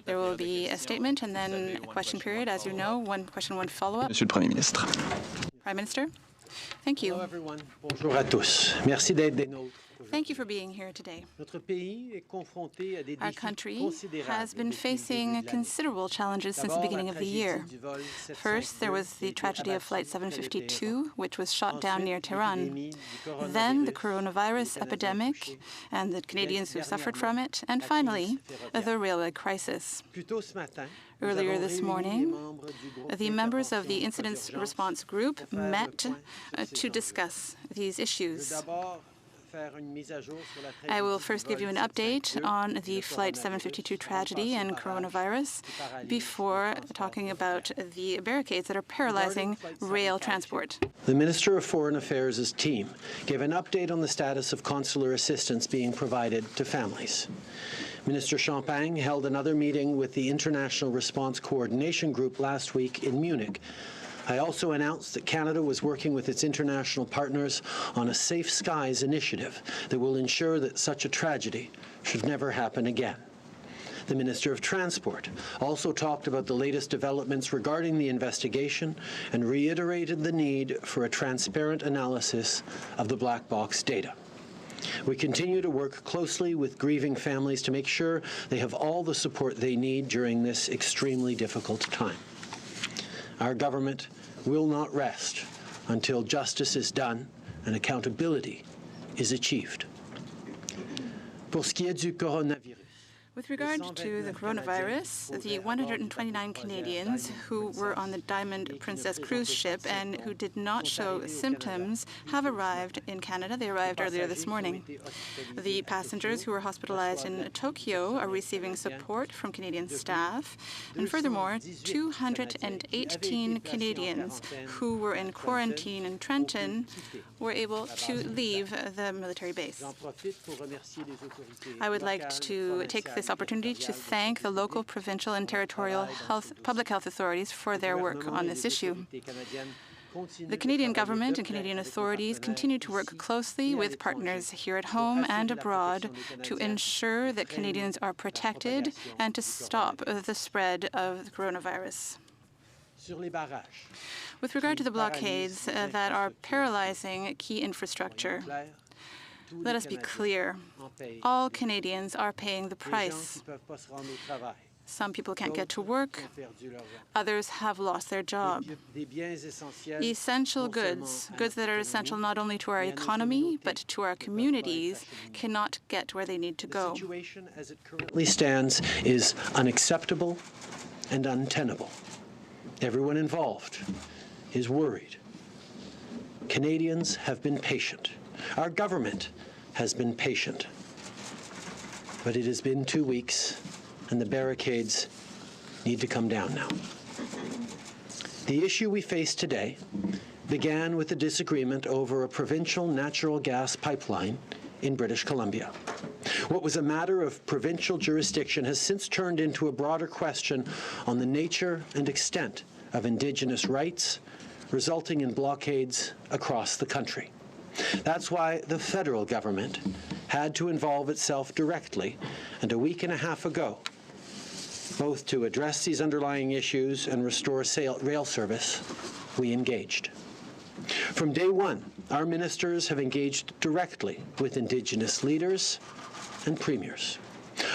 There will be a statement and then a question period. As you know, one question, one follow-up. Monsieur le Premier ministre. Prime Minister, thank you. Hello, everyone. Bonjour à tous. Merci d'être des nôtres. Thank you for being here today. Our country has been facing considerable challenges since the beginning of the year. First, there was the tragedy of Flight 752, which was shot down near Tehran. Then the coronavirus epidemic and the Canadians who suffered from it. And finally, the railway crisis. Earlier this morning, the members of the Incident Response Group met to discuss these issues. I will first give you an update on the Flight 752 tragedy and coronavirus before talking about the barricades that are paralyzing rail transport. The Minister of Foreign Affairs' team gave an update on the status of consular assistance being provided to families. Minister Champagne held another meeting with the International Response Coordination Group last week in Munich. I also announced that Canada was working with its international partners on a Safe Skies initiative that will ensure that such a tragedy should never happen again. The Minister of Transport also talked about the latest developments regarding the investigation and reiterated the need for a transparent analysis of the black box data. We continue to work closely with grieving families to make sure they have all the support they need during this extremely difficult time. Our government will not rest until justice is done and accountability is achieved. Pour ce qui est du coronavirus, with regard to the coronavirus, the 129 Canadians who were on the Diamond Princess cruise ship and who did not show symptoms have arrived in Canada. They arrived earlier this morning. The passengers who were hospitalized in Tokyo are receiving support from Canadian staff. And furthermore, 218 Canadians who were in quarantine in Trenton were able to leave the military base. I would like to take this opportunity to thank the local, provincial, and territorial public health authorities for their work on this issue. The Canadian government and Canadian authorities continue to work closely with partners here at home and abroad to ensure that Canadians are protected and to stop the spread of the coronavirus. With regard to the blockades that are paralyzing key infrastructure, let us be clear. All Canadians are paying the price. Some people can't get to work. Others have lost their job. Essential goods, goods that are essential not only to our economy, but to our communities, cannot get where they need to go. The situation as it currently stands is unacceptable and untenable. Everyone involved is worried. Canadians have been patient. Our government has been patient. But it has been 2 weeks, and the barricades need to come down now. The issue we face today began with a disagreement over a provincial natural gas pipeline in British Columbia. What was a matter of provincial jurisdiction has since turned into a broader question on the nature and extent of Indigenous rights, resulting in blockades across the country. That's why the federal government had to involve itself directly, and a week and a half ago, both to address these underlying issues and restore rail service, we engaged. From day one, our ministers have engaged directly with Indigenous leaders and premiers.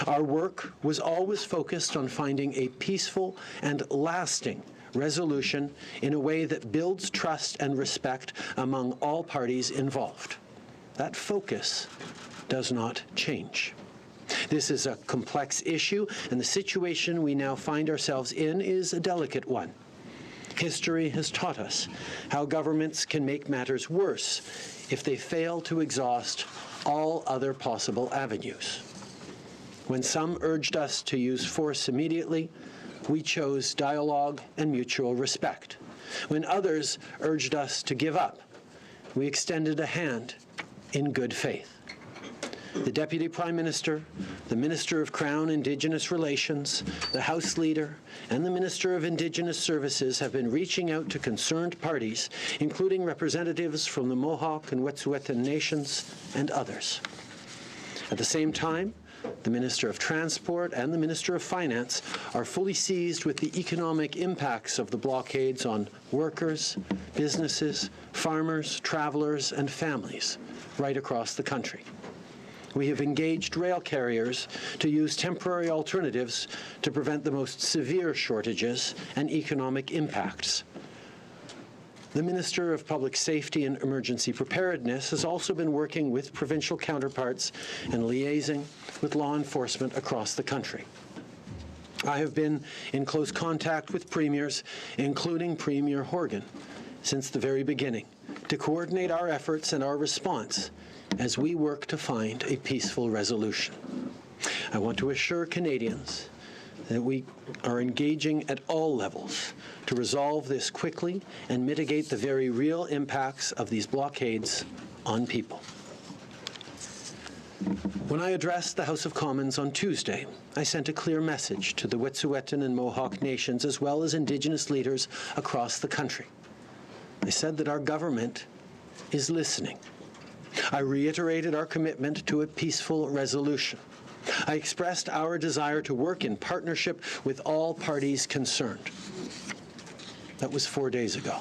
Our work was always focused on finding a peaceful and lasting resolution in a way that builds trust and respect among all parties involved. That focus does not change. This is a complex issue, and the situation we now find ourselves in is a delicate one. History has taught us how governments can make matters worse if they fail to exhaust all other possible avenues. When some urged us to use force immediately, we chose dialogue and mutual respect. When others urged us to give up, we extended a hand in good faith. The Deputy Prime Minister, the Minister of Crown Indigenous Relations, the House Leader, and the Minister of Indigenous Services have been reaching out to concerned parties, including representatives from the Mohawk and Wet'suwet'en nations and others. At the same time, the Minister of Transport and the Minister of Finance are fully seized with the economic impacts of the blockades on workers, businesses, farmers, travelers, and families right across the country. We have engaged rail carriers to use temporary alternatives to prevent the most severe shortages and economic impacts. The Minister of Public Safety and Emergency Preparedness has also been working with provincial counterparts and liaising with law enforcement across the country. I have been in close contact with premiers, including Premier Horgan, since the very beginning, to coordinate our efforts and our response as we work to find a peaceful resolution. I want to assure Canadians that we are engaging at all levels to resolve this quickly and mitigate the very real impacts of these blockades on people. When I addressed the House of Commons on Tuesday, I sent a clear message to the Wet'suwet'en and Mohawk nations as well as Indigenous leaders across the country. I said that our government is listening. I reiterated our commitment to a peaceful resolution. I expressed our desire to work in partnership with all parties concerned. That was 4 days ago.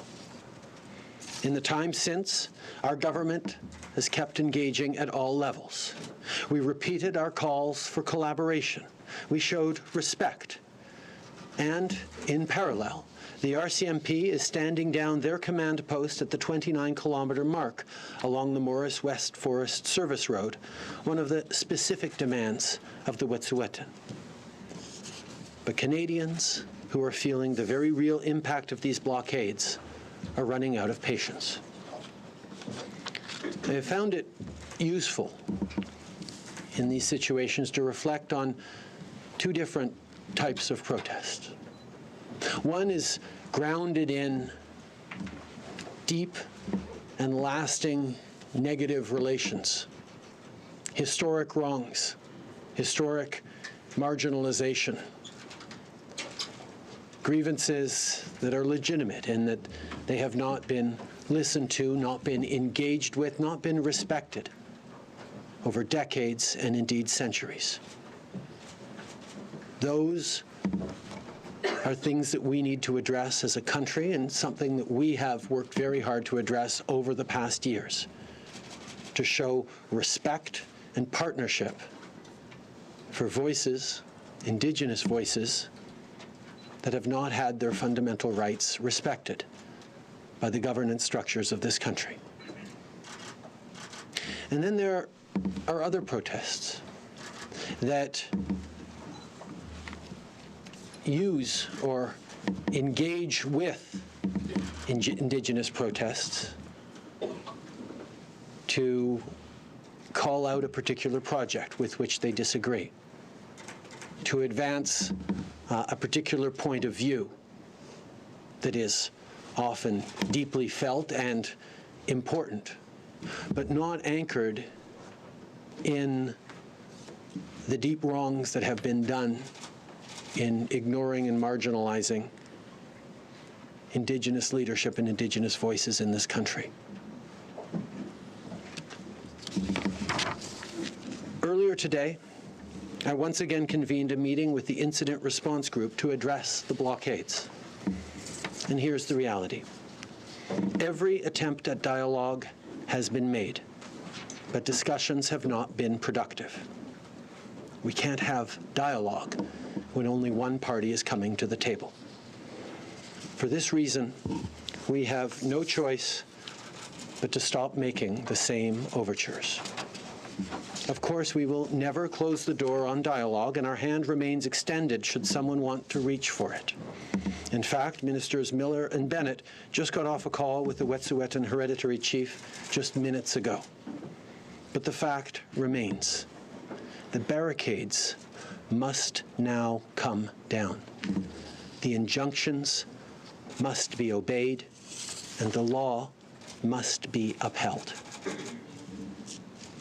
In the time since, our government has kept engaging at all levels. We repeated our calls for collaboration. We showed respect. And, in parallel, the RCMP is standing down their command post at the 29-kilometre mark along the Morris West Forest Service Road, one of the specific demands of the Wet'suwet'en. But Canadians who are feeling the very real impact of these blockades are running out of patience. I have found it useful in these situations to reflect on two different types of protest. One is grounded in deep and lasting negative relations, historic wrongs, historic marginalization, grievances that are legitimate and that they have not been listened to, not been engaged with, not been respected over decades and indeed centuries. Those are things that we need to address as a country and something that we have worked very hard to address over the past years, to show respect and partnership for voices, Indigenous voices, that have not had their fundamental rights respected by the governance structures of this country. And then there are other protests that use or engage with Indigenous protests to call out a particular project with which they disagree, to advance a particular point of view that is often deeply felt and important, but not anchored in the deep wrongs that have been done in ignoring and marginalizing Indigenous leadership and Indigenous voices in this country. Earlier today, I once again convened a meeting with the Incident Response Group to address the blockades. And here's the reality. Every attempt at dialogue has been made, but discussions have not been productive. We can't have dialogue when only one party is coming to the table. For this reason, we have no choice but to stop making the same overtures. Of course, we will never close the door on dialogue, and our hand remains extended should someone want to reach for it. In fact, Ministers Miller and Bennett just got off a call with the Wet'suwet'en Hereditary Chief just minutes ago. But the fact remains. The barricades must now come down. The injunctions must be obeyed, and the law must be upheld.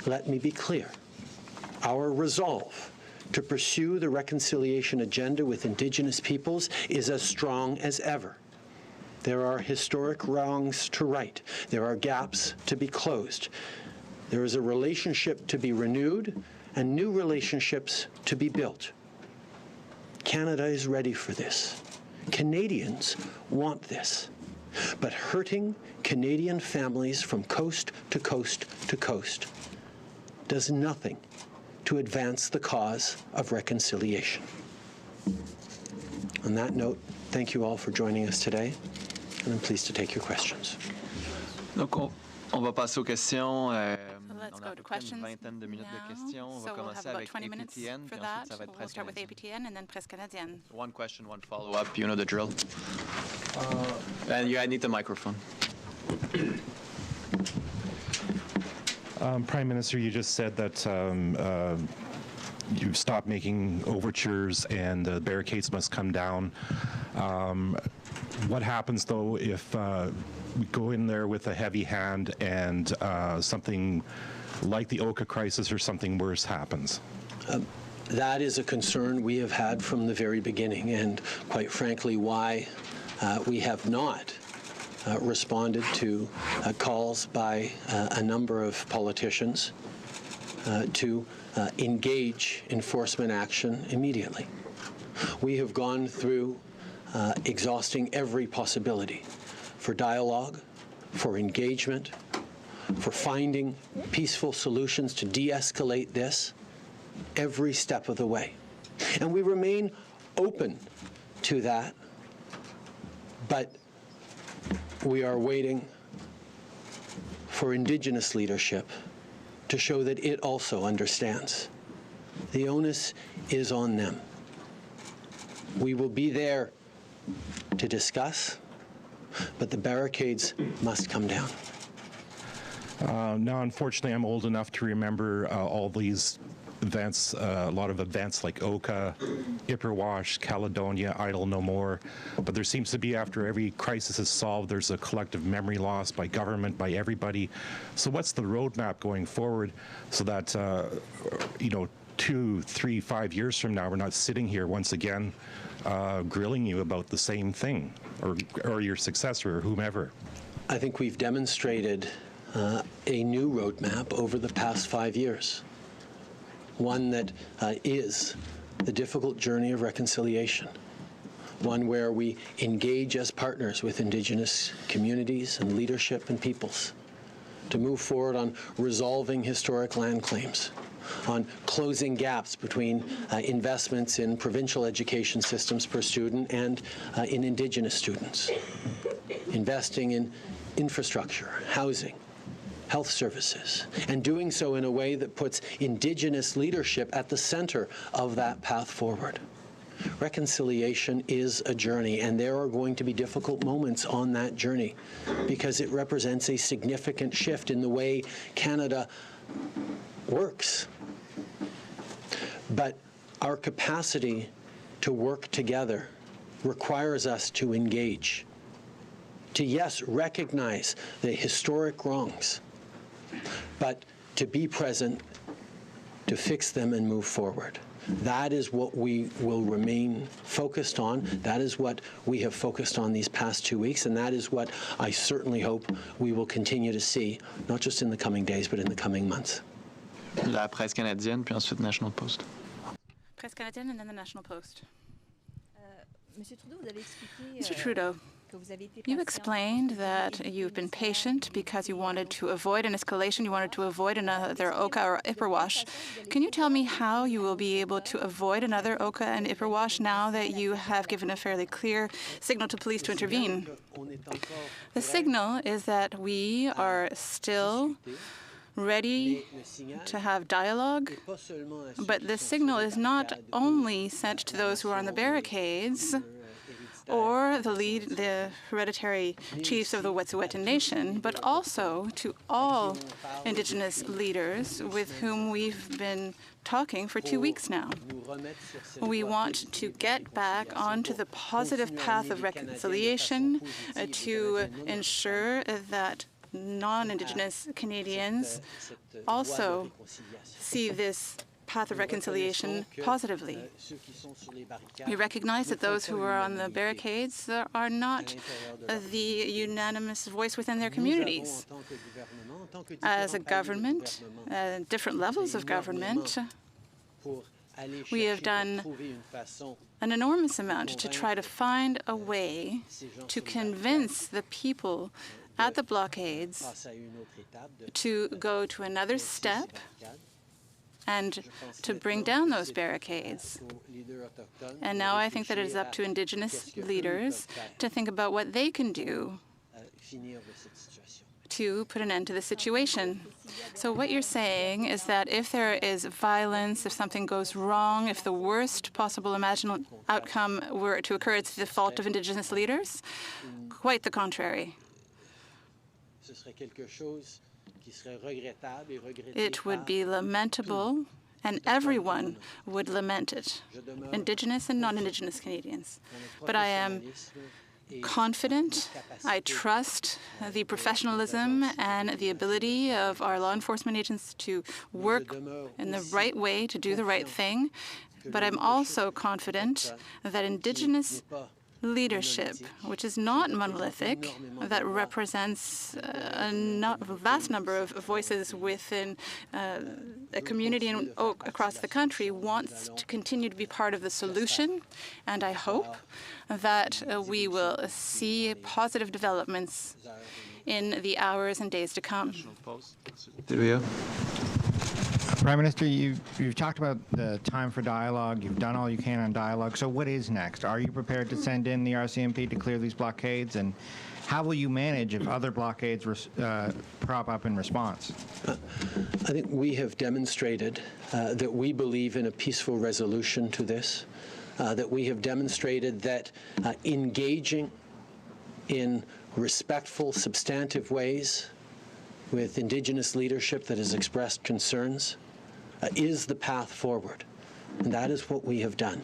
Let me be clear. Our resolve to pursue the reconciliation agenda with Indigenous peoples is as strong as ever. There are historic wrongs to right. There are gaps to be closed. There is a relationship to be renewed, and new relationships to be built. Canada is ready for this. Canadians want this. But hurting Canadian families from coast to coast to coast does nothing to advance the cause of reconciliation. On that note, thank you all for joining us today, and I'm pleased to take your questions. Donc on va passer aux questions. Let's go to questions vingtaine de minutes now. de questions. On va So we'll have commencer about avec 20 minutes APTN, for puis that. ensuite ça va être We'll Presse start with canadienne. APTN and then Presse canadienne. One question, one follow-up. You know the drill. And I need the microphone. Prime Minister, you just said that you've stopped making overtures and the barricades must come down. What happens, though, if we go in there with a heavy hand and something like the Oka crisis or something worse happens? That is a concern we have had from the very beginning, and quite frankly, why we have not responded to calls by a number of politicians to engage enforcement action immediately. We have gone through exhausting every possibility for dialogue, for engagement, for finding peaceful solutions to de-escalate this every step of the way. And we remain open to that, but we are waiting for Indigenous leadership to show that it also understands. The onus is on them. We will be there to discuss, but the barricades must come down. Now, unfortunately, I'm old enough to remember all these events, a lot of events like Oka, Ipperwash, Caledonia, Idle No More. But there seems to be, after every crisis is solved, there's a collective memory loss by government, by everybody. So what's the roadmap going forward so that, 2, 3, 5 years from now, we're not sitting here once again grilling you about the same thing, or your successor, or whomever? I think we've demonstrated a new roadmap over the past 5 years, one that is the difficult journey of reconciliation, one where we engage as partners with Indigenous communities and leadership and peoples to move forward on resolving historic land claims, on closing gaps between investments in provincial education systems per student and in Indigenous students, investing in infrastructure, housing, health services, and doing so in a way that puts Indigenous leadership at the center of that path forward. Reconciliation is a journey, and there are going to be difficult moments on that journey because it represents a significant shift in the way Canada works. But our capacity to work together requires us to engage, to, yes, recognize the historic wrongs, but to be present, to fix them and move forward. That is what we will remain focused on. That is what we have focused on these past 2 weeks, and that is what I certainly hope we will continue to see, not just in the coming days, but in the coming months. La Presse canadienne, puis ensuite National Post. Presse canadienne and then the National Post. Mr. Trudeau, you explained that you've been patient because you wanted to avoid an escalation, you wanted to avoid another Oka or Ipperwash. Can you tell me how you will be able to avoid another Oka and Ipperwash now that you have given a fairly clear signal to police to intervene? The signal is that we are still ready to have dialogue, but the signal is not only sent to those who are on the barricades or the hereditary chiefs of the Wet'suwet'en Nation, but also to all Indigenous leaders with whom we've been talking for 2 weeks now. We want to get back onto the positive path of reconciliation to ensure that non-Indigenous Canadians also see this path of reconciliation positively. We recognize that those who are on the barricades are not the unanimous voice within their communities. As a government, different levels of government, We have done an enormous amount to try to find a way to convince the people at the blockades to go to another step and to bring down those barricades. And now I think that it is up to Indigenous leaders to think about what they can do to put an end to the situation. So what you're saying is that if there is violence, if something goes wrong, if the worst possible imaginable outcome were to occur, it's the fault of Indigenous leaders? Quite the contrary. It would be lamentable, and everyone would lament it, Indigenous and non-Indigenous Canadians. But I am confident. I trust the professionalism and the ability of our law enforcement agents to work in the right way, to do the right thing. But I'm also confident that Indigenous leadership, which is not monolithic, that represents a vast number of voices within a community across the country, wants to continue to be part of the solution. And I hope that we will see positive developments in the hours and days to come. Prime Minister, you've talked about the time for dialogue. You've done all you can on dialogue. So what is next? Are you prepared to send in the RCMP to clear these blockades? And how will you manage if other blockades prop up in response? I think we have demonstrated that we believe in a peaceful resolution to this, that we have demonstrated that engaging in respectful, substantive ways with Indigenous leadership that has expressed concerns is the path forward. And that is what we have done.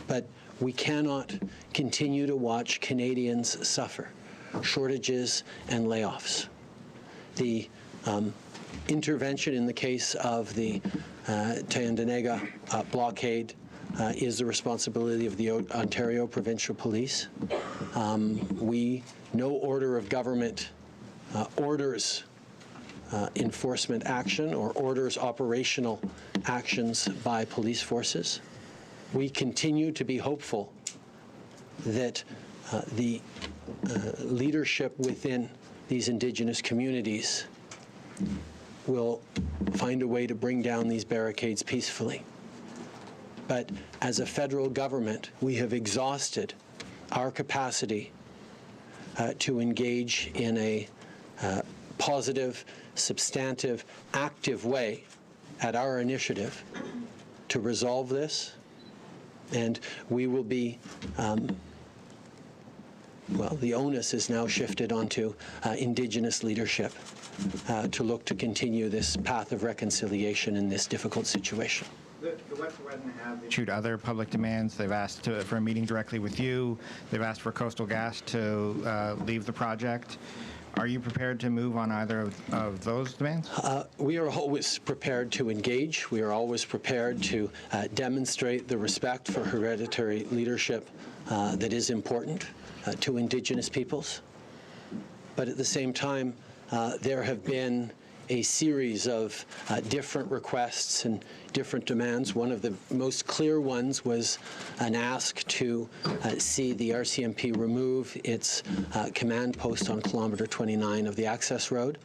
But we cannot continue to watch Canadians suffer shortages and layoffs. The intervention in the case of the Tyendinaga blockade is the responsibility of the Ontario Provincial Police. No order of government orders enforcement action or orders operational actions by police forces. We continue to be hopeful that the leadership within these Indigenous communities will find a way to bring down these barricades peacefully. But as a federal government, we have exhausted our capacity to engage in a positive, substantive, active way at our initiative to resolve this. And we will be, well, the onus is now shifted onto Indigenous leadership to look to continue this path of reconciliation in this difficult situation. The Wet'suwet'en have issued other public demands. They've asked for a meeting directly with you. They've asked for Coastal Gas to leave the project. Are you prepared to move on either of those demands? We are always prepared to engage. We are always prepared to demonstrate the respect for hereditary leadership that is important to Indigenous peoples. But at the same time, there have been a series of different requests and different demands. One of the most clear ones was an ask to see the RCMP remove its command post on kilometre 29 of the access road.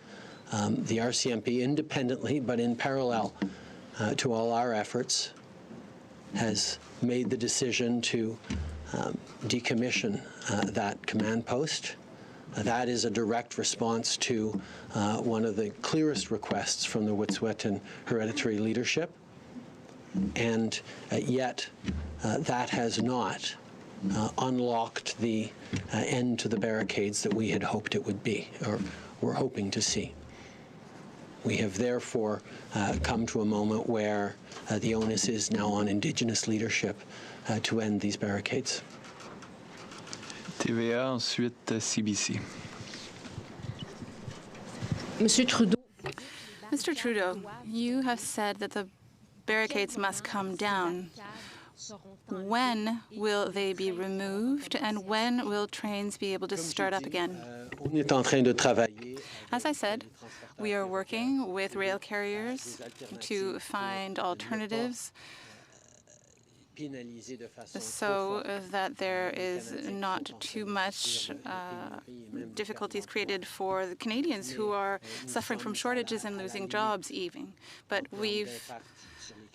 The RCMP, independently but in parallel to all our efforts, has made the decision to decommission that command post. That is a direct response to one of the clearest requests from the Wet'suwet'en hereditary leadership. And yet that has not unlocked the end to the barricades that we had hoped it would be, or were hoping to see. We have therefore come to a moment where the onus is now on Indigenous leadership to end these barricades. TVA, ensuite CBC. Mr. Trudeau, you have said that the barricades must come down. When will they be removed, and when will trains be able to start up again? As I said, we are working with rail carriers to find alternatives so that there is not too much difficulties created for the Canadians who are suffering from shortages and losing jobs even. But we've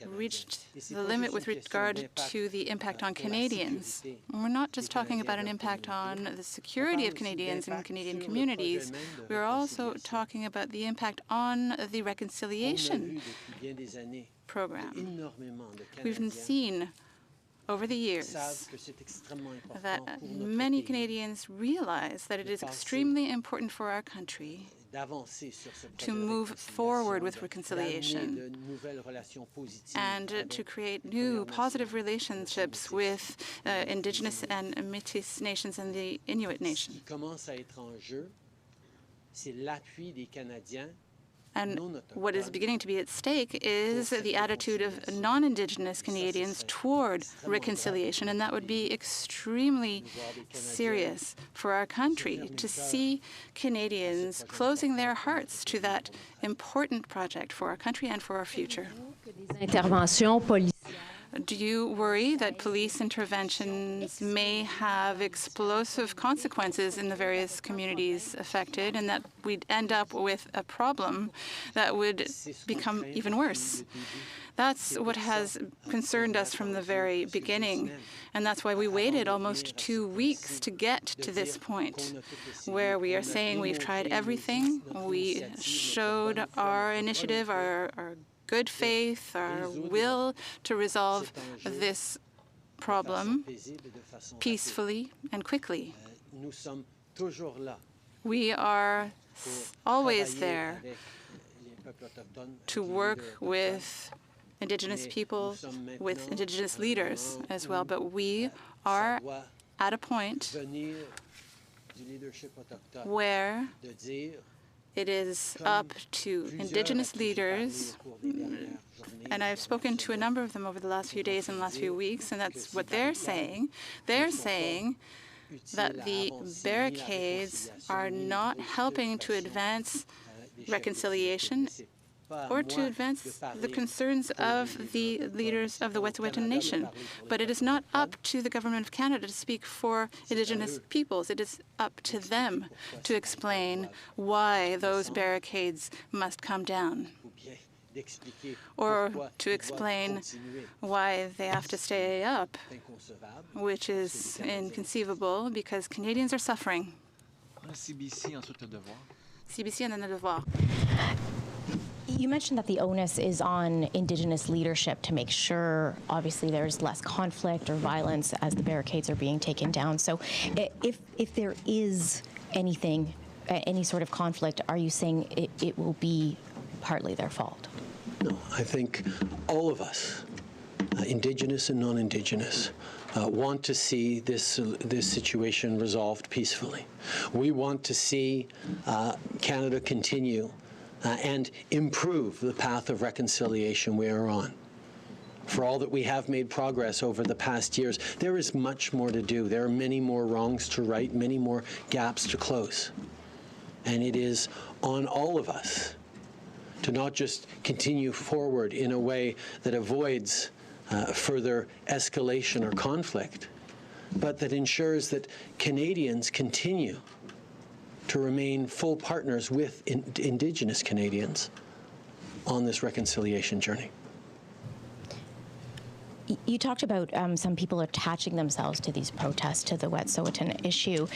reached the limit with regard to the impact on Canadians. And we're not just talking about an impact on the security of Canadians and Canadian communities. We're also talking about the impact on the reconciliation program. We've seen over the years that many Canadians realize that it is extremely important for our country to move forward with reconciliation and to create new positive relationships with Indigenous and Métis nations and the Inuit nation. And what is beginning to be at stake is the attitude of non-Indigenous Canadians toward reconciliation, and that would be extremely serious for our country to see Canadians closing their hearts to that important project for our country and for our future. Do you worry that police interventions may have explosive consequences in the various communities affected and that we'd end up with a problem that would become even worse? That's what has concerned us from the very beginning, and that's why we waited almost 2 weeks to get to this point, where we are saying we've tried everything. We showed our initiative, our good faith, our will to resolve this problem peacefully and quickly. We are always there to work with Indigenous people, with Indigenous leaders as well, but we are at a point where it is up to Indigenous leaders, and I've spoken to a number of them over the last few days and last few weeks, and that's what they're saying. They're saying that the barricades are not helping to advance reconciliation or to advance the concerns of the leaders of the Wet'suwet'en Nation. But it is not up to the Government of Canada to speak for Indigenous peoples. It is up to them to explain why those barricades must come down, or to explain why they have to stay up, which is inconceivable because Canadians are suffering. CBC and then the devoir. You mentioned that the onus is on Indigenous leadership to make sure, obviously, there's less conflict or violence as the barricades are being taken down. So if there is anything, any sort of conflict, are you saying it will be partly their fault? No, I think all of us, Indigenous and non-Indigenous, want to see this situation resolved peacefully. We want to see Canada continue and improve the path of reconciliation we are on. For all that we have made progress over the past years, there is much more to do. There are many more wrongs to right, many more gaps to close. And it is on all of us to not just continue forward in a way that avoids further escalation or conflict, but that ensures that Canadians continue to remain full partners with Indigenous Canadians on this reconciliation journey. You talked about some people attaching themselves to these protests, to the Wet'suwet'en issue.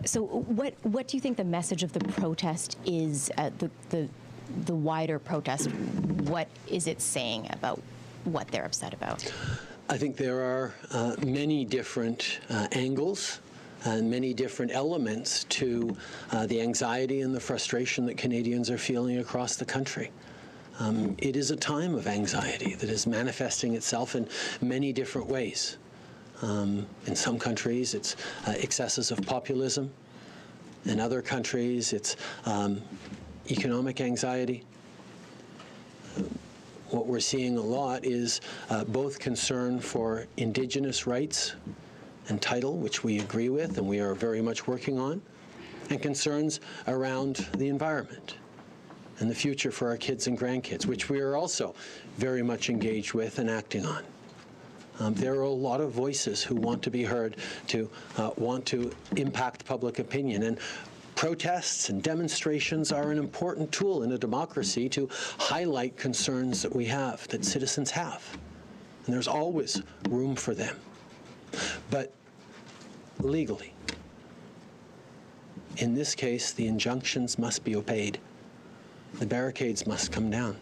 So what do you think the message of the protest is, the wider protest? What is it saying about what they're upset about? I think there are many different angles and many different elements to the anxiety and the frustration that Canadians are feeling across the country. It is a time of anxiety that is manifesting itself in many different ways. In some countries, it's excesses of populism. In other countries, it's economic anxiety. What we're seeing a lot is both concern for Indigenous rights and title, which we agree with and we are very much working on, and concerns around the environment and the future for our kids and grandkids, which we are also very much engaged with and acting on. There are a lot of voices who want to be heard, to want to impact public opinion. And protests and demonstrations are an important tool in a democracy to highlight concerns that we have, that citizens have. And there's always room for them. But legally, in this case, the injunctions must be obeyed. The barricades must come down.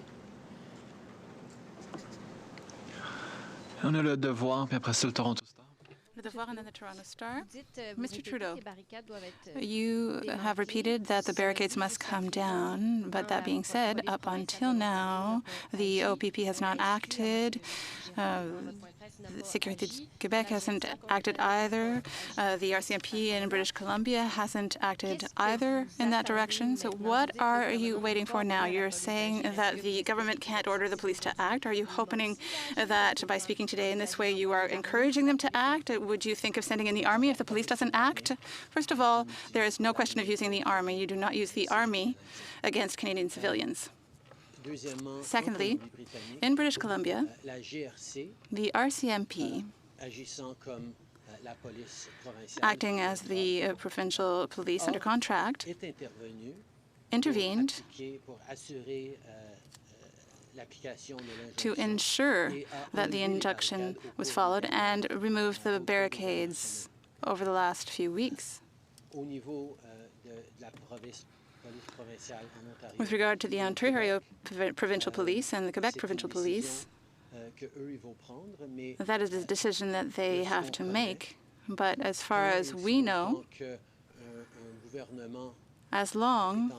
On a le devoir, puis après ça, le Toronto Star. Le Devoir and then the Toronto Star. Mr. Trudeau, you have repeated that the barricades must come down, but that being said, up until now, the OPP has not acted. Sécurité du Québec hasn't acted either. The RCMP in British Columbia hasn't acted either in that direction. So what are you waiting for now? You're saying that the government can't order the police to act. Are you hoping that by speaking today in this way you are encouraging them to act? Would you think of sending in the army if the police doesn't act? First of all, there is no question of using the army. You do not use the army against Canadian civilians. Secondly, in British Columbia, the RCMP, acting as the provincial police under contract, intervened to ensure that the injunction was followed and removed the barricades over the last few weeks. With regard to the Ontario Provincial Police and the Quebec Provincial Police, that is a decision that they have to make. But as far as we know, as long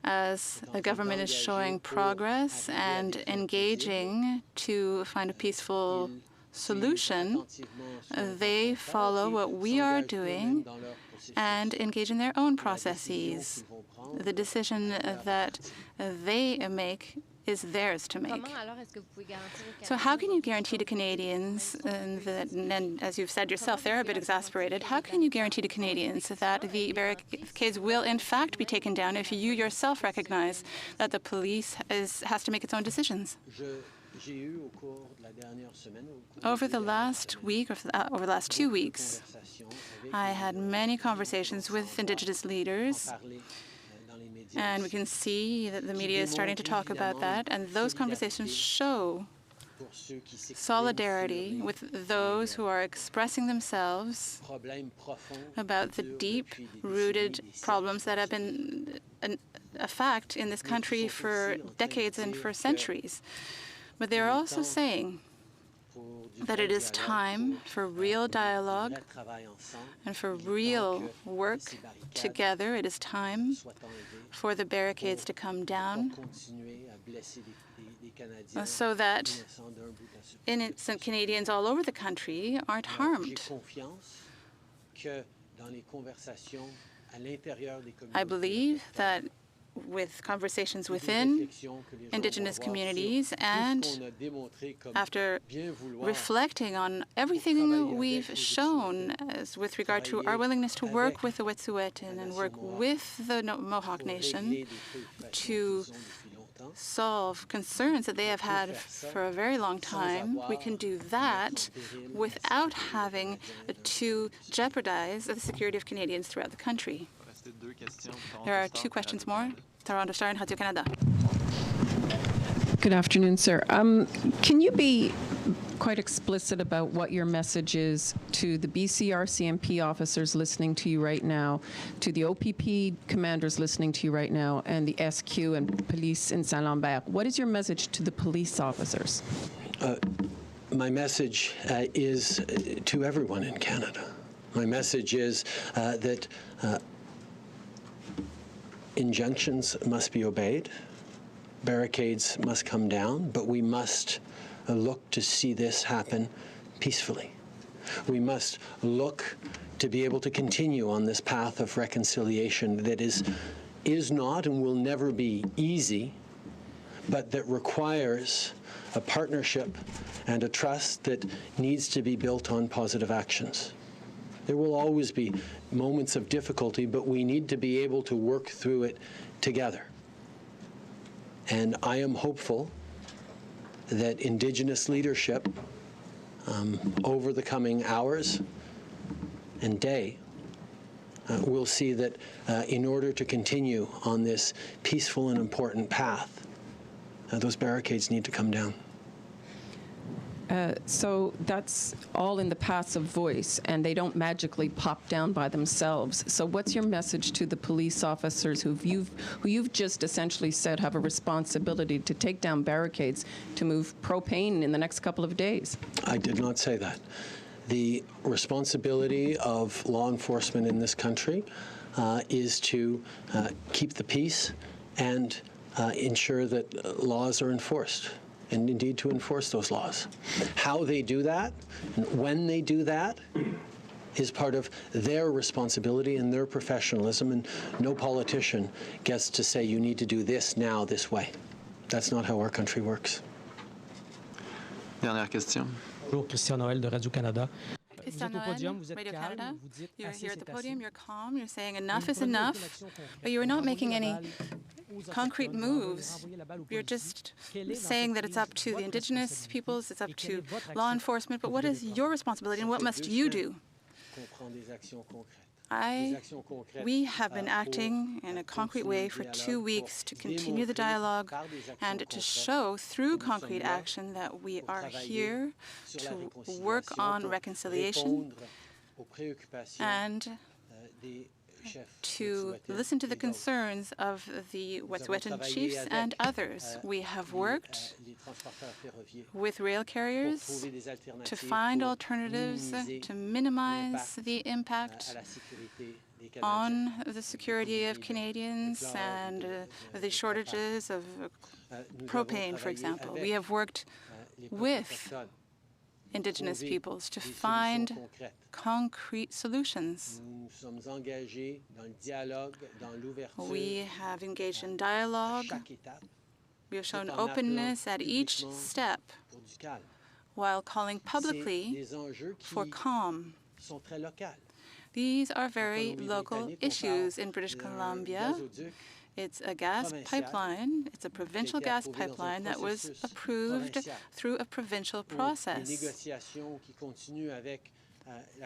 as the government is showing progress and engaging to find a peaceful solution, they follow what we are doing and engage in their own processes. The decision that they make is theirs to make. So how can you guarantee to Canadians, and as you've said yourself, they're a bit exasperated, how can you guarantee to Canadians that the barricades will in fact be taken down if you yourself recognize that the police has to make its own decisions? Over the last week, or over the last 2 weeks, I had many conversations with Indigenous leaders, and we can see that the media is starting to talk about that, and those conversations show solidarity with those who are expressing themselves about the deep-rooted problems that have been a fact in this country for decades and for centuries. But they are also saying that it is time for real dialogue and for real work together. It is time for the barricades to come down so that innocent Canadians all over the country aren't harmed. I believe that with conversations within Indigenous communities and after reflecting on everything we've shown as with regard to our willingness to work with the Wet'suwet'en and work with the Mohawk Nation to solve concerns that they have had for a very long time, we can do that without having to jeopardize the security of Canadians throughout the country. There are 2 questions more. Toronto Star and Radio-Canada. Good afternoon, sir. Can you be quite explicit about what your message is to the BC RCMP officers listening to you right now, to the OPP commanders listening to you right now, and the SQ and police in Saint-Lambert? What is your message to the police officers? My message is to everyone in Canada. My message is that injunctions must be obeyed, barricades must come down, but we must look to see this happen peacefully. We must look to be able to continue on this path of reconciliation that is not and will never be easy, but that requires a partnership and a trust that needs to be built on positive actions. There will always be moments of difficulty, but we need to be able to work through it together. And I am hopeful that Indigenous leadership over the coming hours and day will see that in order to continue on this peaceful and important path, those barricades need to come down. So that's all in the passive voice, and they don't magically pop down by themselves. So what's your message to the police officers who you've just essentially said have a responsibility to take down barricades to move propane in the next couple of days? I did not say that. The responsibility of law enforcement in this country is to keep the peace and ensure that laws are enforced, and indeed to enforce those laws. How they do that and when they do that is part of their responsibility and their professionalism, and no politician gets to say you need to do this now this way. That's not how our country works. Dernière question. Bonjour, Christian Noël de Radio-Canada. Radio-Canada, you're here at the podium, you're calm, you're saying enough is enough, but you're not making any concrete moves. You're just saying that it's up to the Indigenous peoples, it's up to law enforcement, but what is your responsibility and what must you do? We have been acting in a concrete way for 2 weeks to continue the dialogue and to show through concrete action that we are here to work on reconciliation and to listen to the concerns of the Wet'suwet'en chiefs and others. We have worked with rail carriers to find alternatives to minimize the impact on the security of Canadians and the shortages of propane, for example. We have worked with Indigenous peoples to find concrete solutions. We have engaged in dialogue. We have shown openness at each step while calling publicly for calm. These are very local issues in British Columbia. It's a gas pipeline. It's a provincial gas pipeline that was approved through a provincial process.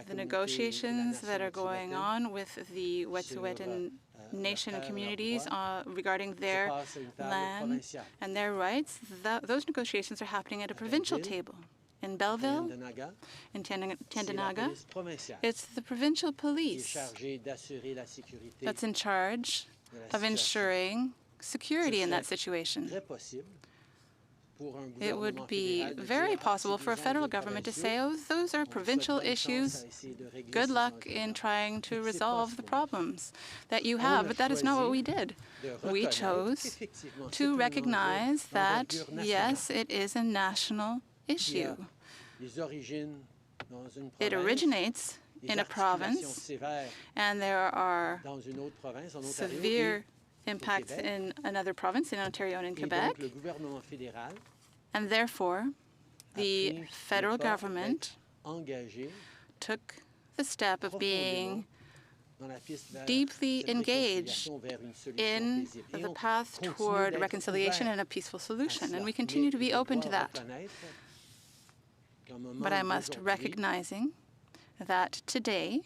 The negotiations that are going on with the Wet'suwet'en Nation communities regarding their land and their rights, those negotiations are happening at a provincial table. In Belleville, in Tyendinaga, it's the provincial police that's in charge of ensuring security in that situation. It would be very possible for a federal government to say, oh, those are provincial issues. Good luck in trying to resolve the problems that you have. But that is not what we did. We chose to recognize that, yes, it is a national issue. It originates in a province, and there are severe impacts in another province, in Ontario and in Quebec. And therefore, the federal government took the step of being deeply engaged in the path toward reconciliation and a peaceful solution, and we continue to be open to that. But I must recognizing that today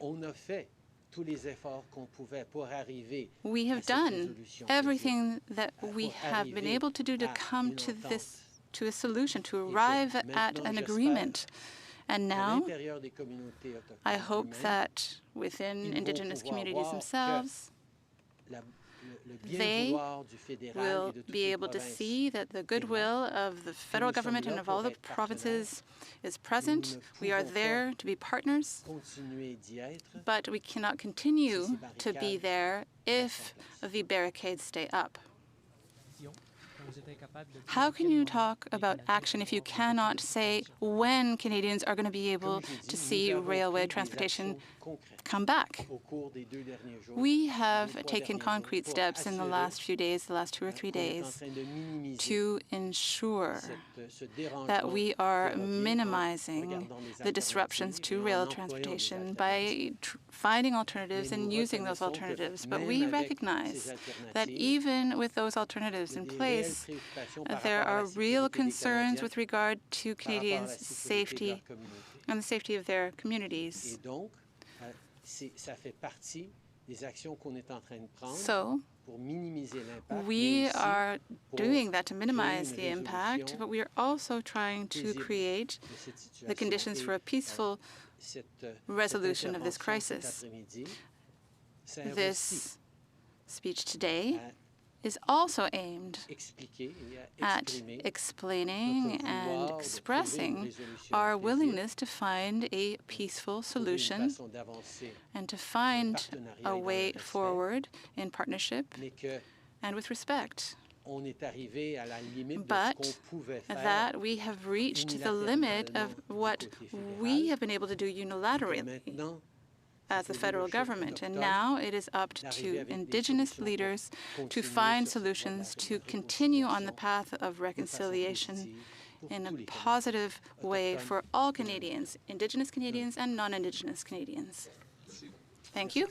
we have done everything that we have been able to do to come to a solution, to arrive at an agreement. And now, I hope that within Indigenous communities themselves, they will be able to see that the goodwill of the federal government and of all the provinces is present. We are there to be partners, but we cannot continue to be there if the barricades stay up. How can you talk about action if you cannot say when Canadians are going to be able to see railway transportation come back? We have taken concrete steps in the last few days, the last 2 or 3 days, to ensure that we are minimizing the disruptions to rail transportation by finding alternatives and using those alternatives. But we recognize that even with those alternatives in place, there are real concerns with regard to Canadians' safety and the safety of their communities. So we are doing that to minimize the impact, but we are also trying to create the conditions for a peaceful resolution of this crisis. This speech today is also aimed at explaining and expressing our willingness to find a peaceful solution and to find a way forward in partnership and with respect. But that we have reached the limit of what we have been able to do unilaterally as the federal government. And now it is up to Indigenous leaders to find solutions to continue on the path of reconciliation in a positive way for all Canadians, Indigenous Canadians and non-Indigenous Canadians. Thank you.